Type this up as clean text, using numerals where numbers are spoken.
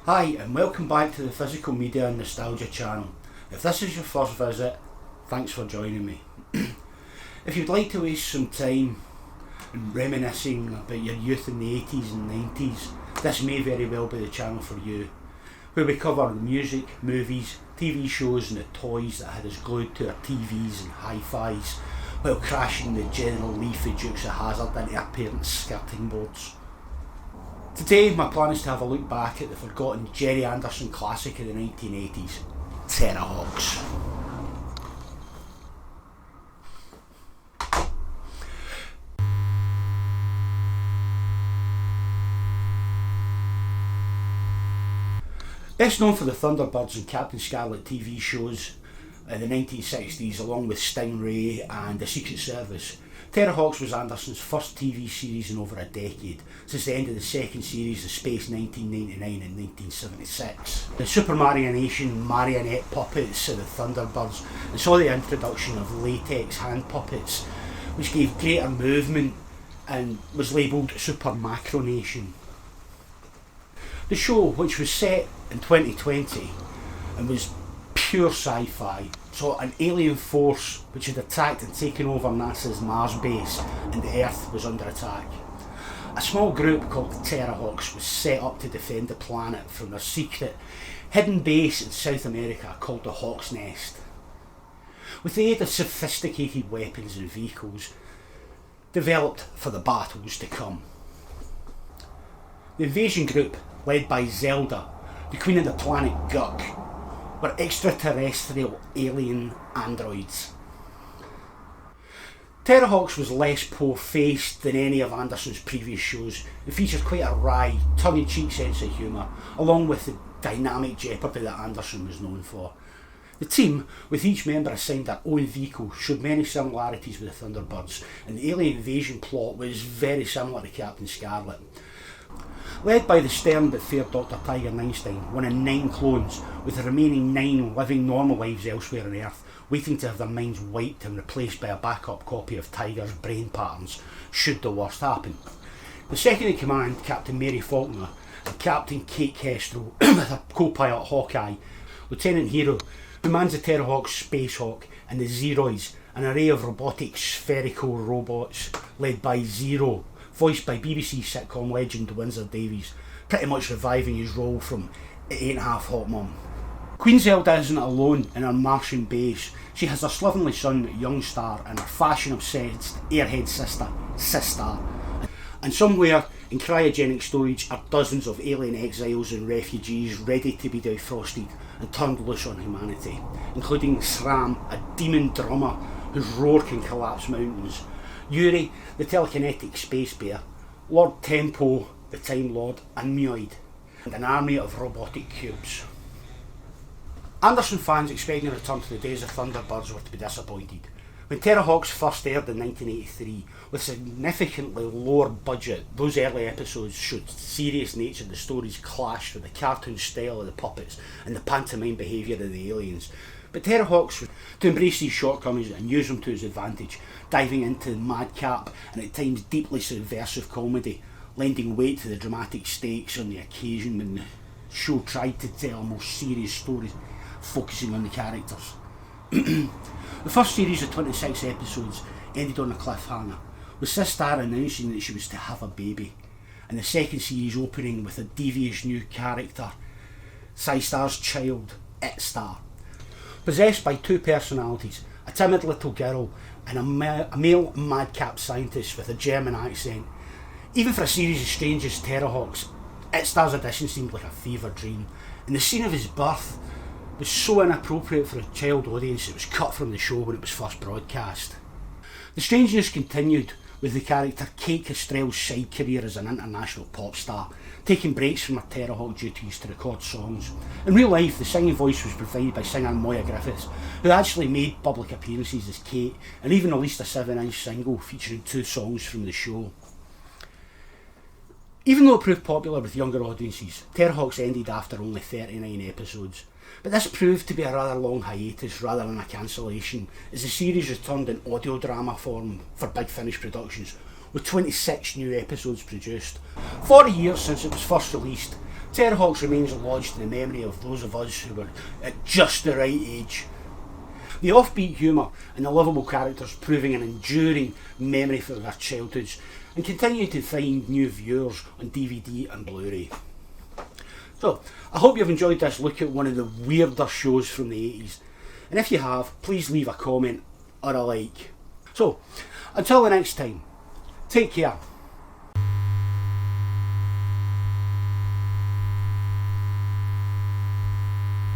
Hi and welcome back to the Physical Media and Nostalgia channel. If this is your first visit, thanks for joining me. If you'd like to waste some time reminiscing about your youth in the 80s and 90s, this may very well be the channel for you, where we cover the music, movies, TV shows and the toys that had us glued to our TVs and hi-fis while crashing the General Leafy Dukes of Hazzard into our parents' skirting boards. Today my plan is to have a look back at the forgotten Gerry Anderson classic of the 1980s, Terrahawks. Best known for the Thunderbirds and Captain Scarlet TV shows in the 1960s, along with Stingray and the Secret Service, Terrahawks was Anderson's first TV series in over a decade, since the end of the second series of Space 1999 and 1976. The Supermacromation marionette puppets of the Thunderbirds and saw the introduction of latex hand puppets, which gave greater movement and was labelled Supermacromation. The show, which was set in 2020 and was pure sci-fi, saw an alien force which had attacked and taken over NASA's Mars base, and the Earth was under attack. A small group called the Terrahawks was set up to defend the planet from their secret hidden base in South America called the Hawk's Nest. With the aid of sophisticated weapons and vehicles developed for the battles to come. The invasion group, led by Zelda, the queen of the planet Guk, were extraterrestrial alien androids. Terrahawks was less poor-faced than any of Anderson's previous shows and featured quite a wry, tongue-in-cheek sense of humour, along with the dynamic jeopardy that Anderson was known for. The team, with each member assigned their own vehicle, showed many similarities with the Thunderbirds, and the alien invasion plot was very similar to Captain Scarlet. Led by the stern but fair Dr. Tiger Einstein, one of 9 clones, with the remaining 9 living normal lives elsewhere on Earth, waiting to have their minds wiped and replaced by a backup copy of Tiger's brain patterns, should the worst happen. The second in command, Captain Mary Faulkner, and Captain Kate Kestrel, with her co-pilot Hawkeye, Lieutenant Hero, who mans the Terrahawks Space Hawk, and the Zeroids, an array of robotic spherical robots led by Zero, voiced by BBC sitcom legend Windsor Davies, pretty much reviving his role from It Ain't Half Hot Mum. Queen Zelda isn't alone in her Martian base. She has her slovenly son, Youngstar, and her fashion-obsessed airhead sister, Sistar. And somewhere in cryogenic storage are dozens of alien exiles and refugees ready to be defrosted and turned loose on humanity, including Sram, a demon drummer whose roar can collapse mountains, Yuri, the telekinetic space bear, Lord Tempo, the Time Lord, and Mioid, and an army of robotic cubes. Anderson fans expecting a return to the days of Thunderbirds were to be disappointed. When Terrahawks first aired in 1983, with significantly lower budget, those early episodes showed the serious nature of the stories clashed with the cartoon style of the puppets and the pantomime behaviour of the aliens. But Terrahawks was to embrace these shortcomings and use them to his advantage, diving into Madcap and at times deeply subversive comedy, lending weight to the dramatic stakes on the occasion when the show tried to tell more serious stories, focusing on the characters. The first series of 26 episodes ended on a cliffhanger, with Sistar announcing that she was to have a baby, and the second series opening with a devious new character, Sistar's child, It-Star. Possessed by 2 personalities, a timid little girl and a male madcap scientist with a German accent. Even for a series as strange as Terrahawks, It-Star's audition seemed like a fever dream, and the scene of his birth was so inappropriate for a child audience it was cut from the show when it was first broadcast. The strangeness continued with the character Kate Kestrel's side career as an international pop star, taking breaks from her Terrahawk duties to record songs. In real life, the singing voice was provided by singer Moya Griffiths, who actually made public appearances as Kate and even released a 7-inch single featuring 2 songs from the show. Even though it proved popular with younger audiences, Terrahawks ended after only 39 episodes. But this proved to be a rather long hiatus rather than a cancellation, as the series returned in audio drama form for Big Finish Productions, with 26 new episodes produced. 40 years since it was first released, Terrahawks remains lodged in the memory of those of us who were at just the right age. The offbeat humour and the lovable characters proving an enduring memory for our childhoods and continue to find new viewers on DVD and Blu-ray. So, I hope you've enjoyed this look at one of the weirder shows from the 80s, and if you have, please leave a comment or a like. So, until the next time, take care.